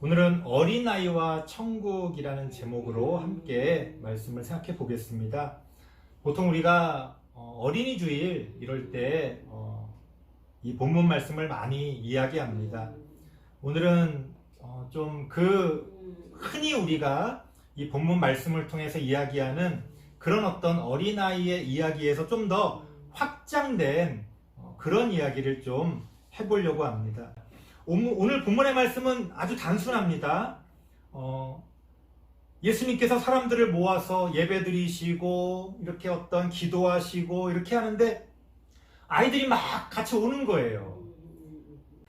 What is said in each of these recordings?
오늘은 어린아이와 천국이라는 제목으로 함께 말씀을 생각해 보겠습니다. 보통 우리가 어린이 주일 이럴 때 이 본문 말씀을 많이 이야기합니다. 오늘은 좀 흔히 우리가 이 본문 말씀을 통해서 이야기하는 그런 어떤 어린아이의 이야기에서 좀 더 확장된 그런 이야기를 좀 해보려고 합니다. 오늘 본문의 말씀은 아주 단순합니다. 예수님께서 사람들을 모아서 예배드리시고 이렇게 어떤 기도하시고 이렇게 하는데 아이들이 막 같이 오는 거예요.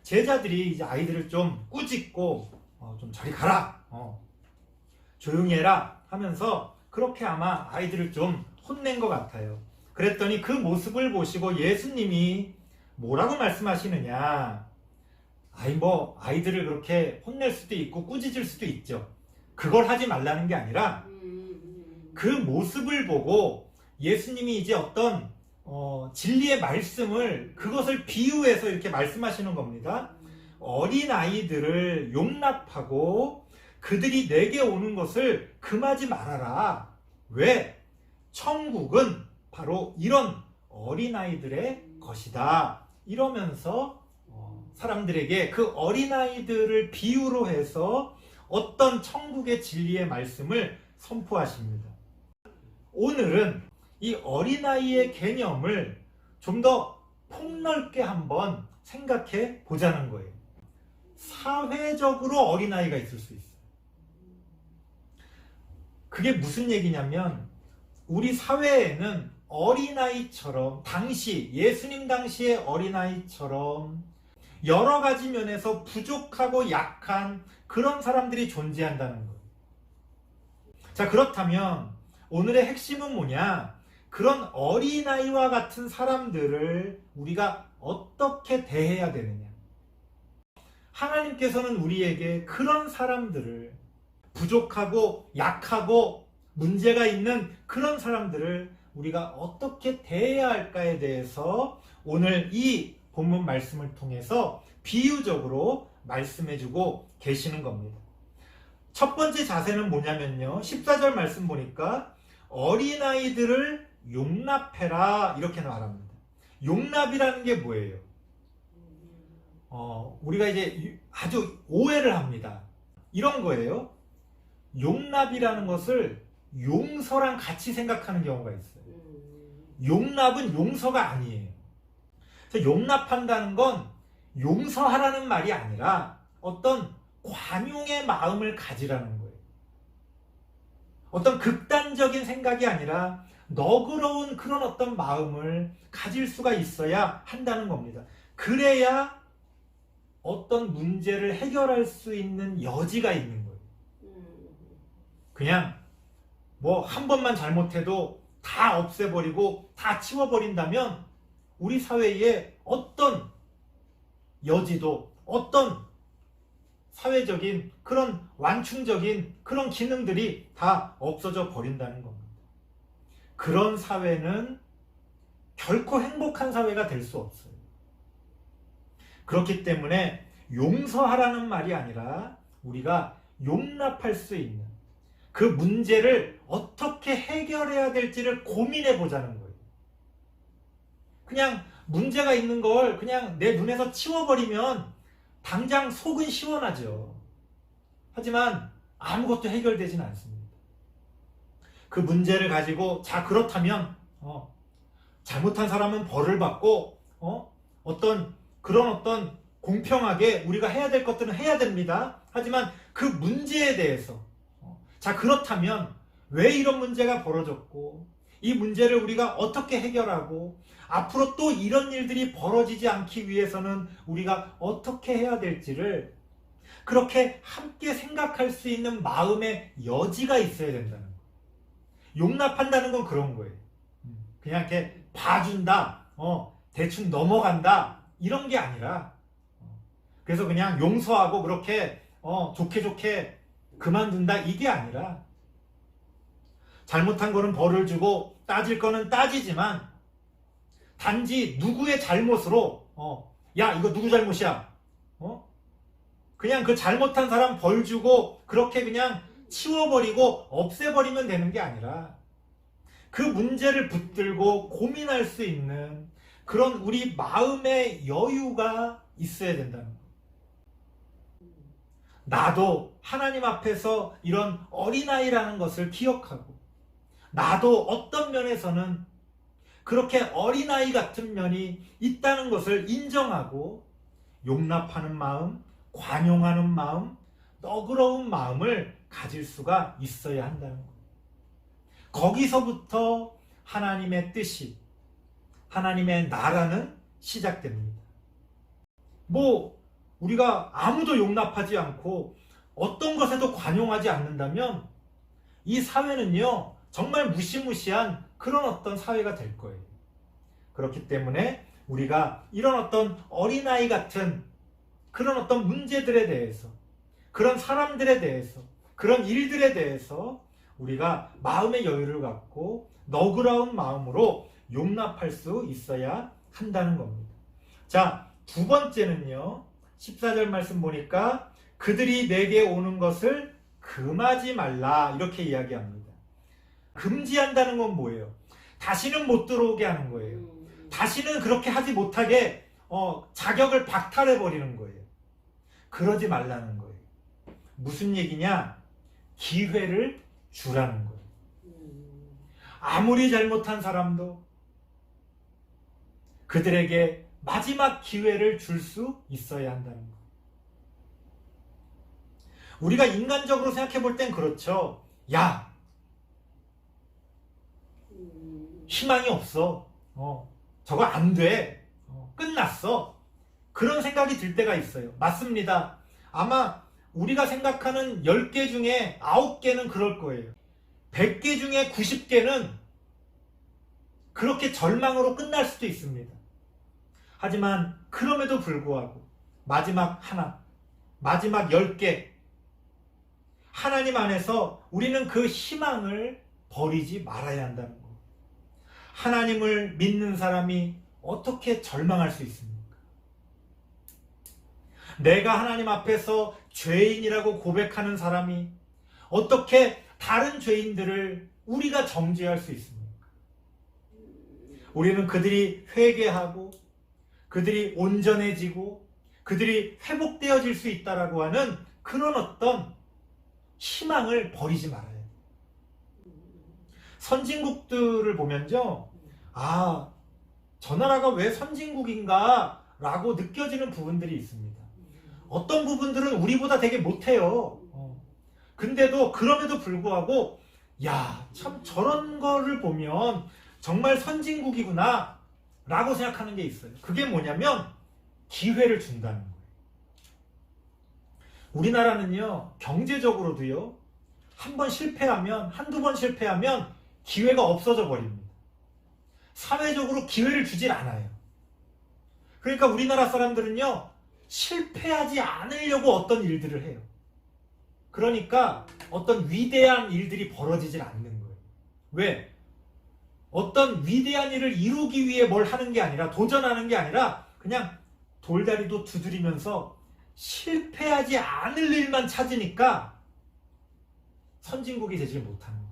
제자들이 이제 아이들을 좀 꾸짖고 좀 저리 가라, 조용히 해라 하면서 그렇게 아마 아이들을 좀 혼낸 것 같아요. 그랬더니 그 모습을 보시고 예수님이 뭐라고 말씀하시느냐, 아이들을 그렇게 혼낼 수도 있고 꾸짖을 수도 있죠. 그걸 하지 말라는 게 아니라 그 모습을 보고 예수님이 이제 어떤 진리의 말씀을 그것을 비유해서 이렇게 말씀하시는 겁니다. 어린아이들을 용납하고 그들이 내게 오는 것을 금하지 말아라. 왜? 천국은 바로 이런 어린아이들의 것이다. 이러면서 사람들에게 그 어린아이들을 비유로 해서 어떤 천국의 진리의 말씀을 선포하십니다. 오늘은 이 어린아이의 개념을 좀 더 폭넓게 한번 생각해 보자는 거예요. 사회적으로 어린아이가 있을 수 있어요. 그게 무슨 얘기냐면 우리 사회에는 어린아이처럼 예수님 당시의 어린아이처럼 여러 가지 면에서 부족하고 약한 그런 사람들이 존재한다는 거예요. 자, 그렇다면 오늘의 핵심은 뭐냐? 그런 어린아이와 같은 사람들을 우리가 어떻게 대해야 되느냐? 하나님께서는 우리에게 그런 사람들을, 부족하고 약하고 문제가 있는 그런 사람들을 우리가 어떻게 대해야 할까에 대해서 오늘 이 본문 말씀을 통해서 비유적으로 말씀해주고 계시는 겁니다. 첫 번째 자세는 뭐냐면요, 14절 말씀 보니까 어린아이들을 용납해라 이렇게 말합니다. 용납이라는 게 뭐예요? 우리가 이제 아주 오해를 합니다. 이런 거예요. 용납이라는 것을 용서랑 같이 생각하는 경우가 있어요. 용납은 용서가 아니에요. 용납한다는 건 용서하라는 말이 아니라 어떤 관용의 마음을 가지라는 거예요. 어떤 극단적인 생각이 아니라 너그러운 그런 어떤 마음을 가질 수가 있어야 한다는 겁니다. 그래야 어떤 문제를 해결할 수 있는 여지가 있는 거예요. 그냥 한 번만 잘못해도 다 없애버리고 다 치워버린다면 우리 사회에 어떤 여지도, 어떤 사회적인 그런 완충적인 그런 기능들이 다 없어져 버린다는 겁니다. 그런 사회는 결코 행복한 사회가 될 수 없어요. 그렇기 때문에 용서하라는 말이 아니라 우리가 용납할 수 있는 그 문제를 어떻게 해결해야 될지를 고민해 보자는 거예요. 그냥 문제가 있는 걸 그냥 내 눈에서 치워버리면 당장 속은 시원하죠. 하지만 아무것도 해결되지는 않습니다. 그 문제를 가지고 그렇다면 잘못한 사람은 벌을 받고 어떤 공평하게 우리가 해야 될 것들은 해야 됩니다. 하지만 그 문제에 대해서 그렇다면 왜 이런 문제가 벌어졌고 이 문제를 우리가 어떻게 해결하고 앞으로 또 이런 일들이 벌어지지 않기 위해서는 우리가 어떻게 해야 될지를 그렇게 함께 생각할 수 있는 마음의 여지가 있어야 된다는 거예요. 용납한다는 건 그런 거예요. 그냥 이렇게 봐준다, 대충 넘어간다 이런 게 아니라 그래서 그냥 용서하고 그렇게 좋게 그만둔다 이게 아니라 잘못한 거는 벌을 주고 따질 거는 따지지만 단지 누구의 잘못으로 야 이거 누구 잘못이야 그냥 그 잘못한 사람 벌 주고 그렇게 그냥 치워버리고 없애버리면 되는 게 아니라 그 문제를 붙들고 고민할 수 있는 그런 우리 마음의 여유가 있어야 된다는 거예요. 나도 하나님 앞에서 이런 어린아이라는 것을 기억하고 나도 어떤 면에서는 그렇게 어린아이 같은 면이 있다는 것을 인정하고 용납하는 마음, 관용하는 마음, 너그러운 마음을 가질 수가 있어야 한다는 거예요. 거기서부터 하나님의 뜻이, 하나님의 나라는 시작됩니다. 우리가 아무도 용납하지 않고 어떤 것에도 관용하지 않는다면 이 사회는요, 정말 무시무시한 그런 어떤 사회가 될 거예요. 그렇기 때문에 우리가 이런 어떤 어린아이 같은 그런 어떤 문제들에 대해서, 그런 사람들에 대해서, 그런 일들에 대해서 우리가 마음의 여유를 갖고 너그러운 마음으로 용납할 수 있어야 한다는 겁니다. 자, 두 번째는요, 14절 말씀 보니까 그들이 내게 오는 것을 금하지 말라 이렇게 이야기합니다. 금지한다는 건 뭐예요? 다시는 못 들어오게 하는 거예요. 다시는 그렇게 하지 못하게 자격을 박탈해버리는 거예요. 그러지 말라는 거예요. 무슨 얘기냐? 기회를 주라는 거예요. 아무리 잘못한 사람도 그들에게 마지막 기회를 줄 수 있어야 한다는 거예요. 우리가 인간적으로 생각해 볼 땐 그렇죠. 야, 희망이 없어. 저거 안 돼. 끝났어. 그런 생각이 들 때가 있어요. 맞습니다. 아마 우리가 생각하는 10개 중에 9개는 그럴 거예요. 100개 중에 90개는 그렇게 절망으로 끝날 수도 있습니다. 하지만 그럼에도 불구하고 마지막 하나, 마지막 10개, 하나님 안에서 우리는 그 희망을 버리지 말아야 한다는 거. 하나님을 믿는 사람이 어떻게 절망할 수 있습니까? 내가 하나님 앞에서 죄인이라고 고백하는 사람이 어떻게 다른 죄인들을 우리가 정죄할 수 있습니까? 우리는 그들이 회개하고 그들이 온전해지고 그들이 회복되어질 수 있다라고 하는 그런 어떤 희망을 버리지 말아야 돼요. 선진국들을 보면요, 저 나라가 왜 선진국인가 라고 느껴지는 부분들이 있습니다. 어떤 부분들은 우리보다 되게 못해요. 근데도 그럼에도 불구하고 참 저런 거를 보면 정말 선진국이구나 라고 생각하는 게 있어요. 그게 뭐냐면 기회를 준다는 거예요. 우리나라는요, 경제적으로도요, 한 번 실패하면, 한두 번 실패하면 기회가 없어져 버립니다. 사회적으로 기회를 주질 않아요. 그러니까 우리나라 사람들은요, 실패하지 않으려고 어떤 일들을 해요. 그러니까 어떤 위대한 일들이 벌어지질 않는 거예요. 왜? 어떤 위대한 일을 이루기 위해 뭘 하는 게 아니라, 도전하는 게 아니라 그냥 돌다리도 두드리면서 실패하지 않을 일만 찾으니까 선진국이 되지 못하는 거예요.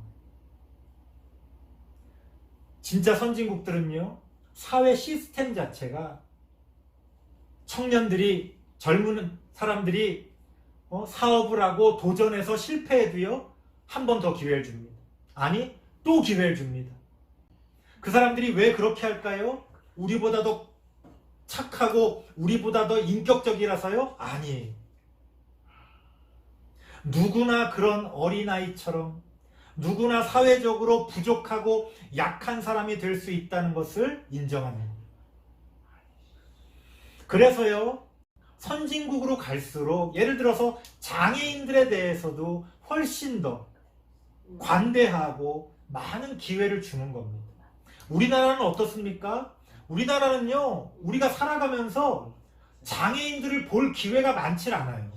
진짜 선진국들은요, 사회 시스템 자체가 청년들이, 젊은 사람들이 사업을 하고 도전해서 실패해도요, 한 번 더 기회를 줍니다. 아니, 또 기회를 줍니다. 그 사람들이 왜 그렇게 할까요? 우리보다 더 착하고 우리보다 더 인격적이라서요? 아니에요. 누구나 그런 어린아이처럼 누구나 사회적으로 부족하고 약한 사람이 될 수 있다는 것을 인정하는 거예요. 그래서요, 선진국으로 갈수록 예를 들어서 장애인들에 대해서도 훨씬 더 관대하고 많은 기회를 주는 겁니다. 우리나라는 어떻습니까? 우리나라는요, 우리가 살아가면서 장애인들을 볼 기회가 많지 않아요.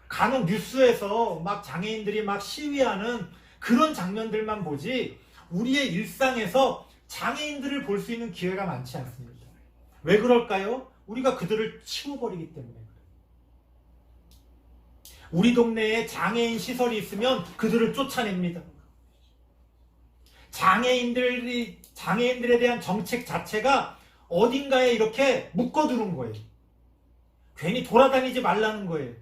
간혹 뉴스에서 막 장애인들이 막 시위하는 그런 장면들만 보지, 우리의 일상에서 장애인들을 볼 수 있는 기회가 많지 않습니다. 왜 그럴까요? 우리가 그들을 치워버리기 때문에 그래요. 우리 동네에 장애인 시설이 있으면 그들을 쫓아냅니다. 장애인들에 대한 정책 자체가 어딘가에 이렇게 묶어두는 거예요. 괜히 돌아다니지 말라는 거예요.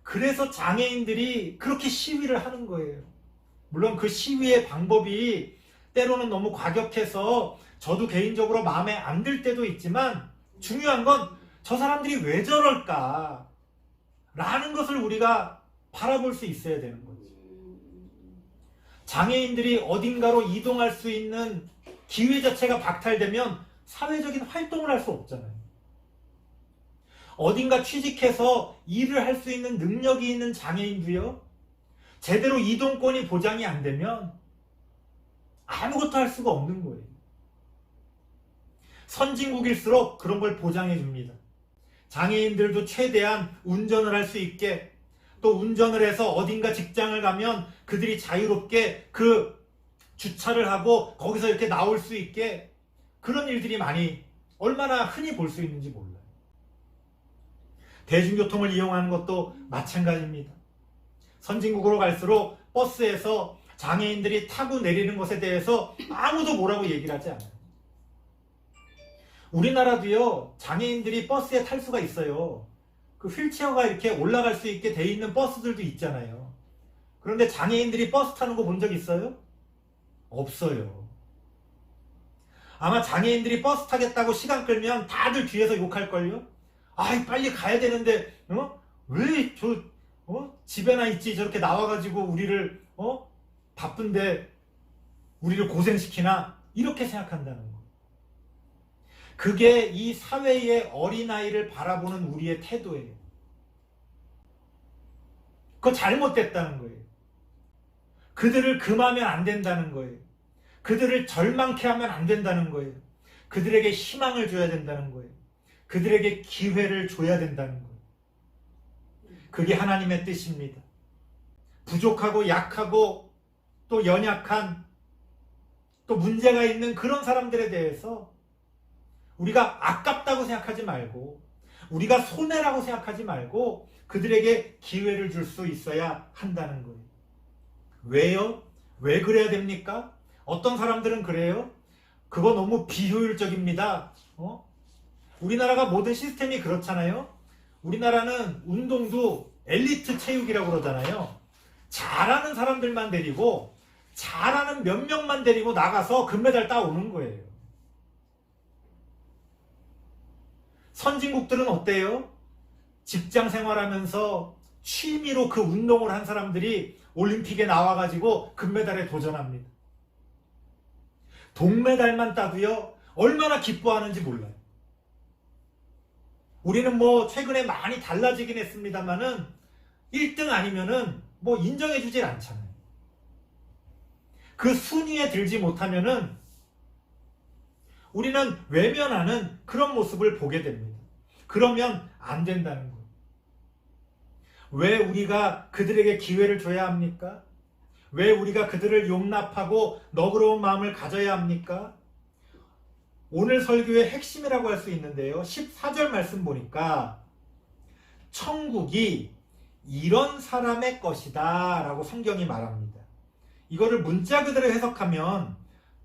그래서 장애인들이 그렇게 시위를 하는 거예요. 물론 그 시위의 방법이 때로는 너무 과격해서 저도 개인적으로 마음에 안 들 때도 있지만, 중요한 건 저 사람들이 왜 저럴까 라는 것을 우리가 바라볼 수 있어야 되는 거지. 장애인들이 어딘가로 이동할 수 있는 기회 자체가 박탈되면 사회적인 활동을 할 수 없잖아요. 어딘가 취직해서 일을 할 수 있는 능력이 있는 장애인도요, 제대로 이동권이 보장이 안 되면 아무것도 할 수가 없는 거예요. 선진국일수록 그런 걸 보장해 줍니다. 장애인들도 최대한 운전을 할 수 있게, 또 운전을 해서 어딘가 직장을 가면 그들이 자유롭게 그 주차를 하고 거기서 이렇게 나올 수 있게, 그런 일들이 얼마나 흔히 볼 수 있는지 몰라요. 대중교통을 이용하는 것도 마찬가지입니다. 선진국으로 갈수록 버스에서 장애인들이 타고 내리는 것에 대해서 아무도 뭐라고 얘기를 하지 않아요. 우리나라도요, 장애인들이 버스에 탈 수가 있어요. 그 휠체어가 이렇게 올라갈 수 있게 돼 있는 버스들도 있잖아요. 그런데 장애인들이 버스 타는 거 본 적 있어요? 없어요. 아마 장애인들이 버스 타겠다고 시간 끌면 다들 뒤에서 욕할걸요? 아이, 빨리 가야 되는데, 왜 집에나 있지, 저렇게 나와가지고 우리를, 바쁜데 우리를 고생시키나? 이렇게 생각한다는 거. 그게 이 사회의 어린아이를 바라보는 우리의 태도예요. 그거 잘못됐다는 거예요. 그들을 금하면 안 된다는 거예요. 그들을 절망케 하면 안 된다는 거예요. 그들에게 희망을 줘야 된다는 거예요. 그들에게 기회를 줘야 된다는 거예요. 그게 하나님의 뜻입니다. 부족하고 약하고 또 연약한, 또 문제가 있는 그런 사람들에 대해서 우리가 아깝다고 생각하지 말고, 우리가 손해라고 생각하지 말고 그들에게 기회를 줄 수 있어야 한다는 거예요. 왜요? 왜 그래야 됩니까? 어떤 사람들은 그래요? 그거 너무 비효율적입니다. 우리나라가 모든 시스템이 그렇잖아요. 우리나라는 운동도 엘리트 체육이라고 그러잖아요. 잘하는 사람들만 데리고, 잘하는 몇 명만 데리고 나가서 금메달 따오는 거예요. 선진국들은 어때요? 직장 생활하면서 취미로 그 운동을 한 사람들이 올림픽에 나와가지고 금메달에 도전합니다. 동메달만 따도요, 얼마나 기뻐하는지 몰라요. 우리는 최근에 많이 달라지긴 했습니다만은 1등 아니면은 인정해주질 않잖아요. 그 순위에 들지 못하면은 우리는 외면하는 그런 모습을 보게 됩니다. 그러면 안 된다는 거예요. 왜 우리가 그들에게 기회를 줘야 합니까? 왜 우리가 그들을 용납하고 너그러운 마음을 가져야 합니까? 오늘 설교의 핵심이라고 할 수 있는데요. 14절 말씀 보니까 천국이 이런 사람의 것이다 라고 성경이 말합니다. 이거를 문자 그대로 해석하면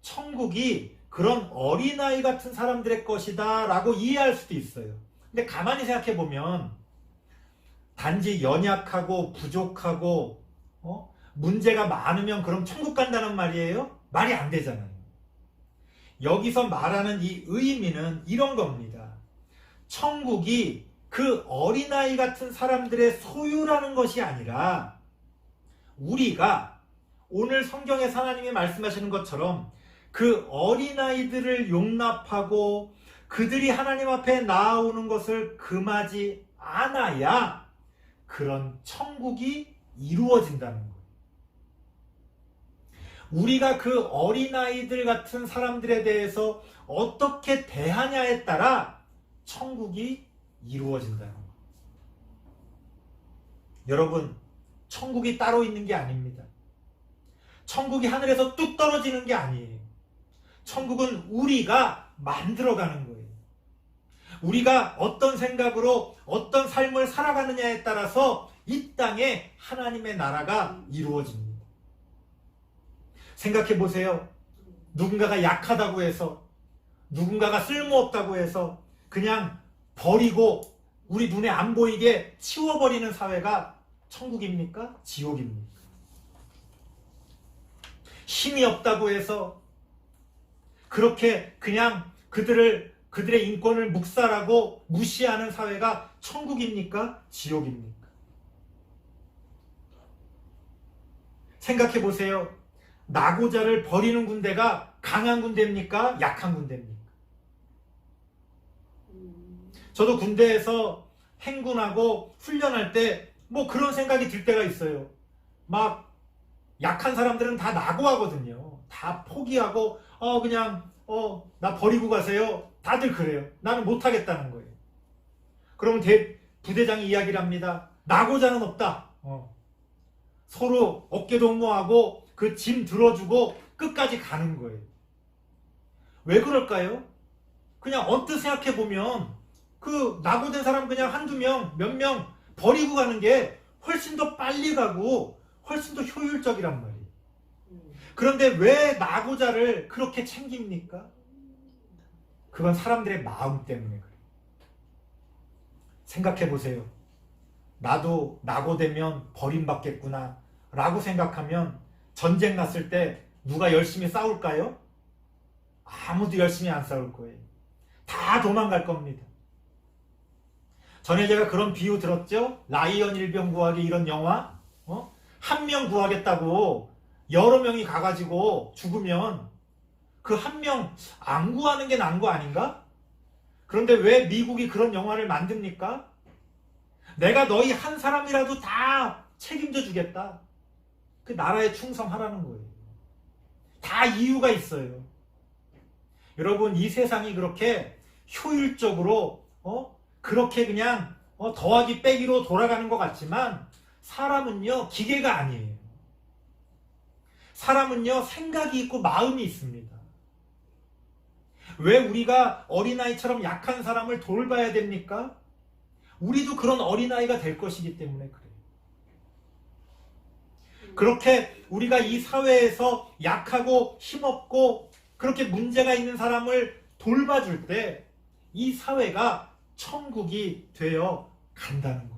천국이 그런 어린아이 같은 사람들의 것이다 라고 이해할 수도 있어요. 근데 가만히 생각해 보면 단지 연약하고 부족하고 문제가 많으면 그럼 천국 간다는 말이에요? 말이 안 되잖아요. 여기서 말하는 이 의미는 이런 겁니다. 천국이 그 어린아이 같은 사람들의 소유라는 것이 아니라, 우리가 오늘 성경에서 하나님이 말씀하시는 것처럼 그 어린아이들을 용납하고 그들이 하나님 앞에 나아오는 것을 금하지 않아야 그런 천국이 이루어진다는 거예요. 우리가 그 어린아이들 같은 사람들에 대해서 어떻게 대하냐에 따라 천국이 이루어진다는 거예요. 여러분, 천국이 따로 있는 게 아닙니다. 천국이 하늘에서 뚝 떨어지는 게 아니에요. 천국은 우리가 만들어가는 거예요. 우리가 어떤 생각으로 어떤 삶을 살아가느냐에 따라서 이 땅에 하나님의 나라가 이루어집니다. 생각해 보세요. 누군가가 약하다고 해서, 누군가가 쓸모없다고 해서 그냥 버리고 우리 눈에 안 보이게 치워버리는 사회가 천국입니까? 지옥입니까? 힘이 없다고 해서 그렇게 그냥 그들의 인권을 묵살하고 무시하는 사회가 천국입니까? 지옥입니까? 생각해 보세요. 나고자를 버리는 군대가 강한 군대입니까? 약한 군대입니까? 저도 군대에서 행군하고 훈련할 때 뭐 그런 생각이 들 때가 있어요. 막 약한 사람들은 다 낙오하거든요. 다 포기하고 그냥 나 버리고 가세요. 다들 그래요. 나는 못하겠다는 거예요. 그러면 부대장이 이야기를 합니다. 낙오자는 없다. 서로 어깨 동무하고 그 짐 들어주고 끝까지 가는 거예요. 왜 그럴까요? 그냥 언뜻 생각해보면 그 낙오된 사람 그냥 한두 명, 몇 명 버리고 가는 게 훨씬 더 빨리 가고 훨씬 더 효율적이란 말이에요. 그런데 왜 낙오자를 그렇게 챙깁니까? 그건 사람들의 마음 때문에 그래요. 생각해보세요. 나도 낙오되면 버림받겠구나 라고 생각하면 전쟁 났을 때 누가 열심히 싸울까요? 아무도 열심히 안 싸울 거예요. 다 도망갈 겁니다. 전에 제가 그런 비유 들었죠? 라이언 일병 구하기 이런 영화? 한 명 구하겠다고 여러 명이 가가지고 죽으면 그 한 명 안 구하는 게 나은 거 아닌가? 그런데 왜 미국이 그런 영화를 만듭니까? 내가 너희 한 사람이라도 다 책임져 주겠다. 그 나라에 충성하라는 거예요. 다 이유가 있어요. 여러분, 이 세상이 그렇게 효율적으로 그렇게 그냥 더하기 빼기로 돌아가는 것 같지만 사람은요 기계가 아니에요. 사람은요 생각이 있고 마음이 있습니다. 왜 우리가 어린아이처럼 약한 사람을 돌봐야 됩니까? 우리도 그런 어린아이가 될 것이기 때문에 그래요. 그렇게 우리가 이 사회에서 약하고 힘없고 그렇게 문제가 있는 사람을 돌봐줄 때 이 사회가 천국이 되어 간다는 거예요.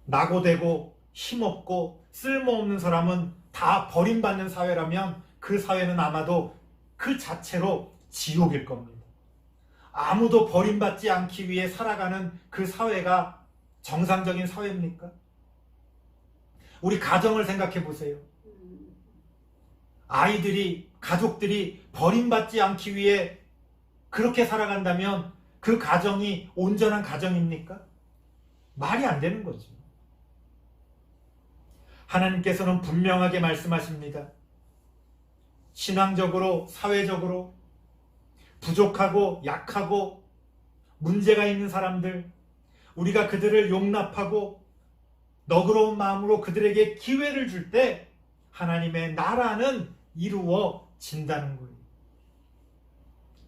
낙오되고 힘없고 쓸모없는 사람은 다 버림받는 사회라면 그 사회는 아마도 그 자체로 지옥일 겁니다. 아무도 버림받지 않기 위해 살아가는 그 사회가 정상적인 사회입니까? 우리 가정을 생각해 보세요. 아이들이, 가족들이 버림받지 않기 위해 그렇게 살아간다면 그 가정이 온전한 가정입니까? 말이 안 되는 거죠. 하나님께서는 분명하게 말씀하십니다. 신앙적으로, 사회적으로 부족하고 약하고 문제가 있는 사람들, 우리가 그들을 용납하고 너그러운 마음으로 그들에게 기회를 줄 때 하나님의 나라는 이루어진다는 거예요.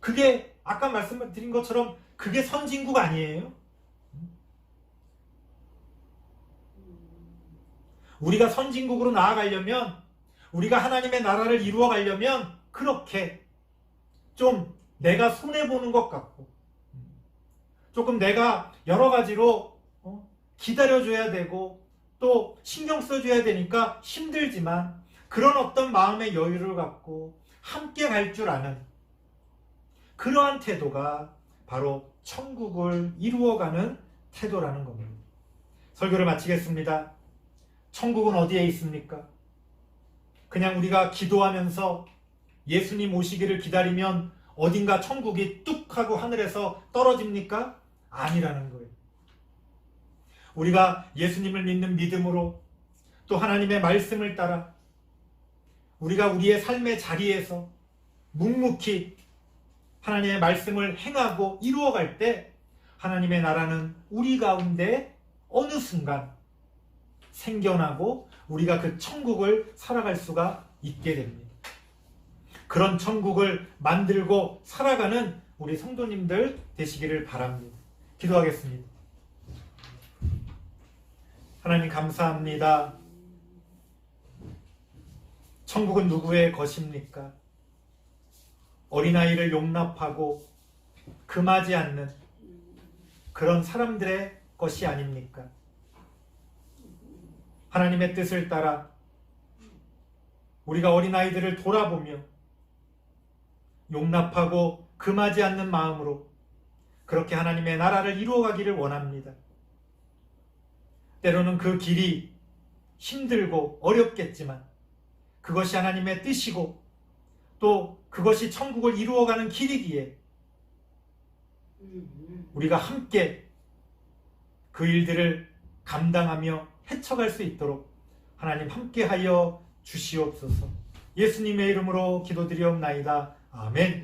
그게 아까 말씀드린 것처럼 그게 선진국 아니에요? 우리가 선진국으로 나아가려면, 우리가 하나님의 나라를 이루어 가려면 그렇게 좀 내가 손해보는 것 같고 조금 내가 여러 가지로 기다려줘야 되고 또 신경 써줘야 되니까 힘들지만 그런 어떤 마음의 여유를 갖고 함께 갈 줄 아는 그러한 태도가 바로 천국을 이루어가는 태도라는 겁니다. 설교를 마치겠습니다. 천국은 어디에 있습니까? 그냥 우리가 기도하면서 예수님 오시기를 기다리면 어딘가 천국이 뚝 하고 하늘에서 떨어집니까? 아니라는 거예요. 우리가 예수님을 믿는 믿음으로 또 하나님의 말씀을 따라 우리가 우리의 삶의 자리에서 묵묵히 하나님의 말씀을 행하고 이루어갈 때 하나님의 나라는 우리 가운데 어느 순간 생겨나고 우리가 그 천국을 살아갈 수가 있게 됩니다. 그런 천국을 만들고 살아가는 우리 성도님들 되시기를 바랍니다. 기도하겠습니다. 하나님 감사합니다. 천국은 누구의 것입니까? 어린아이를 용납하고 금하지 않는 그런 사람들의 것이 아닙니까? 하나님의 뜻을 따라 우리가 어린아이들을 돌아보며 용납하고 금하지 않는 마음으로 그렇게 하나님의 나라를 이루어가기를 원합니다. 때로는 그 길이 힘들고 어렵겠지만 그것이 하나님의 뜻이고 또 그것이 천국을 이루어가는 길이기에 우리가 함께 그 일들을 감당하며 헤쳐갈 수 있도록 하나님 함께하여 주시옵소서. 예수님의 이름으로 기도드리옵나이다. 아멘.